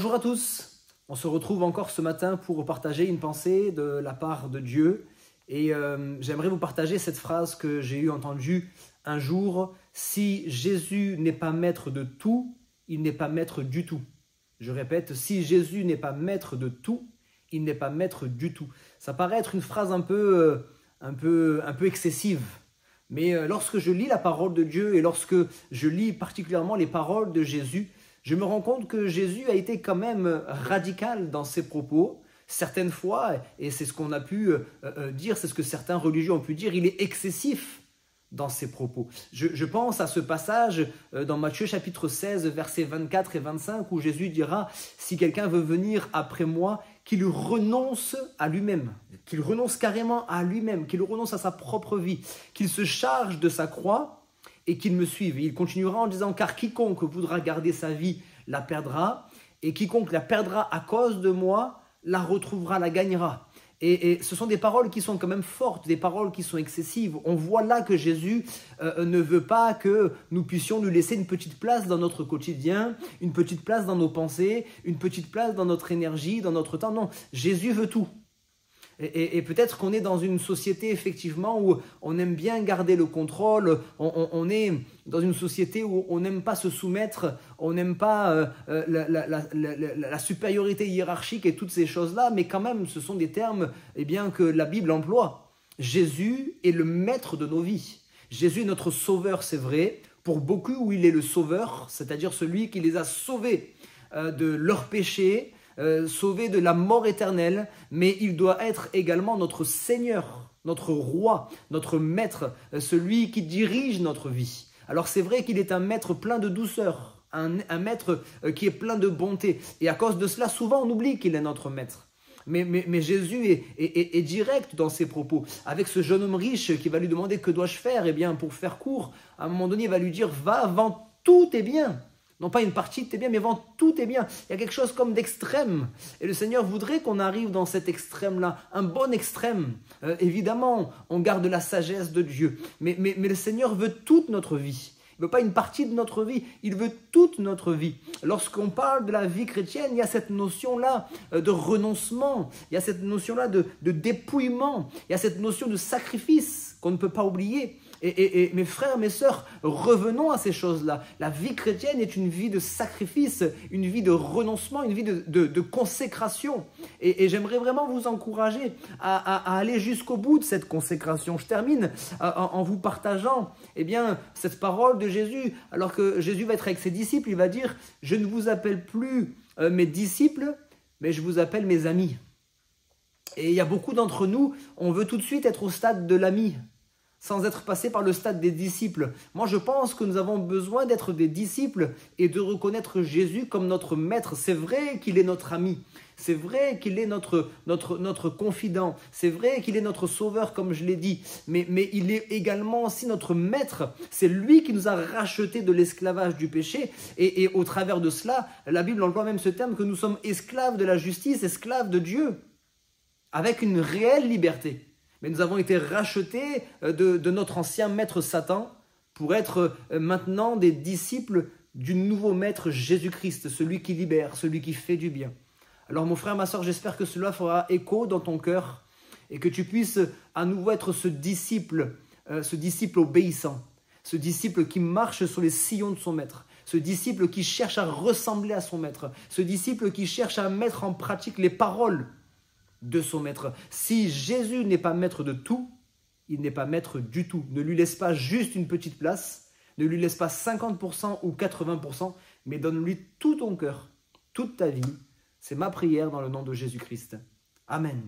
Bonjour à tous, on se retrouve encore ce matin pour partager une pensée de la part de Dieu et j'aimerais vous partager cette phrase que j'ai entendue un jour: si Jésus n'est pas maître de tout, il n'est pas maître du tout. Je répète, si Jésus n'est pas maître de tout, il n'est pas maître du tout. Ça paraît être une phrase un peu excessive, mais lorsque je lis la parole de Dieu et lorsque je lis particulièrement les paroles de Jésus, je me rends compte que Jésus a été quand même radical dans ses propos. Certaines fois, et c'est ce qu'on a pu dire, c'est ce que certains religieux ont pu dire, il est excessif dans ses propos. Je pense à ce passage dans Matthieu chapitre 16, versets 24 et 25, où Jésus dira: si quelqu'un veut venir après moi, qu'il renonce à lui-même, qu'il renonce carrément à lui-même, qu'il renonce à sa propre vie, qu'il se charge de sa croix et qu'il me suive. Et il continuera en disant: car quiconque voudra garder sa vie la perdra, et quiconque la perdra à cause de moi la retrouvera, la gagnera. Et ce sont des paroles qui sont quand même fortes, des paroles qui sont excessives. On voit là que Jésus ne veut pas que nous puissions nous laisser une petite place dans notre quotidien, une petite place dans nos pensées, une petite place dans notre énergie, dans notre temps. Non, Jésus veut tout. Et peut-être qu'on est dans une société effectivement où on aime bien garder le contrôle, on est dans une société où on n'aime pas se soumettre, on n'aime pas la supériorité hiérarchique et toutes ces choses-là, mais quand même ce sont des termes que la Bible emploie. Jésus est le maître de nos vies. Jésus est notre sauveur, c'est vrai. Pour beaucoup, où il est le sauveur, c'est-à-dire celui qui les a sauvés de leurs péchés, sauvé de la mort éternelle, mais il doit être également notre Seigneur, notre Roi, notre Maître, celui qui dirige notre vie. Alors c'est vrai qu'il est un Maître plein de douceur, un Maître qui est plein de bonté, et à cause de cela, souvent on oublie qu'il est notre Maître. Mais Jésus est direct dans ses propos. Avec ce jeune homme riche qui va lui demander: que dois-je faire? Eh bien, pour faire court, à un moment donné, il va lui dire: va, vends tous tes biens. Non pas une partie de tes biens, mais vends tous tes biens. Il y a quelque chose comme d'extrême. Et le Seigneur voudrait qu'on arrive dans cet extrême-là, un bon extrême. Évidemment, on garde la sagesse de Dieu. Mais le Seigneur veut toute notre vie. Il ne veut pas une partie de notre vie, il veut toute notre vie. Lorsqu'on parle de la vie chrétienne, il y a cette notion-là de renoncement, il y a cette notion-là de dépouillement, il y a cette notion de sacrifice qu'on ne peut pas oublier. Et mes frères, mes sœurs, revenons à ces choses-là. La vie chrétienne est une vie de sacrifice, une vie de renoncement, une vie de consécration. Et j'aimerais vraiment vous encourager à aller jusqu'au bout de cette consécration. Je termine en vous partageant cette parole de Jésus. Alors que Jésus va être avec ses disciples, il va dire: je ne vous appelle plus mes disciples, mais je vous appelle mes amis. Et il y a beaucoup d'entre nous, on veut tout de suite être au stade de l'ami, sans être passé par le stade des disciples. Moi, je pense que nous avons besoin d'être des disciples et de reconnaître Jésus comme notre maître. C'est vrai qu'il est notre ami. C'est vrai qu'il est notre confident. C'est vrai qu'il est notre sauveur, comme je l'ai dit. Mais il est également aussi notre maître. C'est lui qui nous a rachetés de l'esclavage du péché. Et au travers de cela, la Bible emploie même ce terme que nous sommes esclaves de la justice, esclaves de Dieu, avec une réelle liberté. Mais nous avons été rachetés de notre ancien maître Satan pour être maintenant des disciples du nouveau maître Jésus-Christ, celui qui libère, celui qui fait du bien. Alors mon frère, ma soeur, j'espère que cela fera écho dans ton cœur et que tu puisses à nouveau être ce disciple obéissant, ce disciple qui marche sur les sillons de son maître, ce disciple qui cherche à ressembler à son maître, ce disciple qui cherche à mettre en pratique les paroles de son maître. Si Jésus n'est pas maître de tout, il n'est pas maître du tout. Ne lui laisse pas juste une petite place, ne lui laisse pas 50% ou 80%, mais donne-lui tout ton cœur, toute ta vie. C'est ma prière dans le nom de Jésus-Christ. Amen.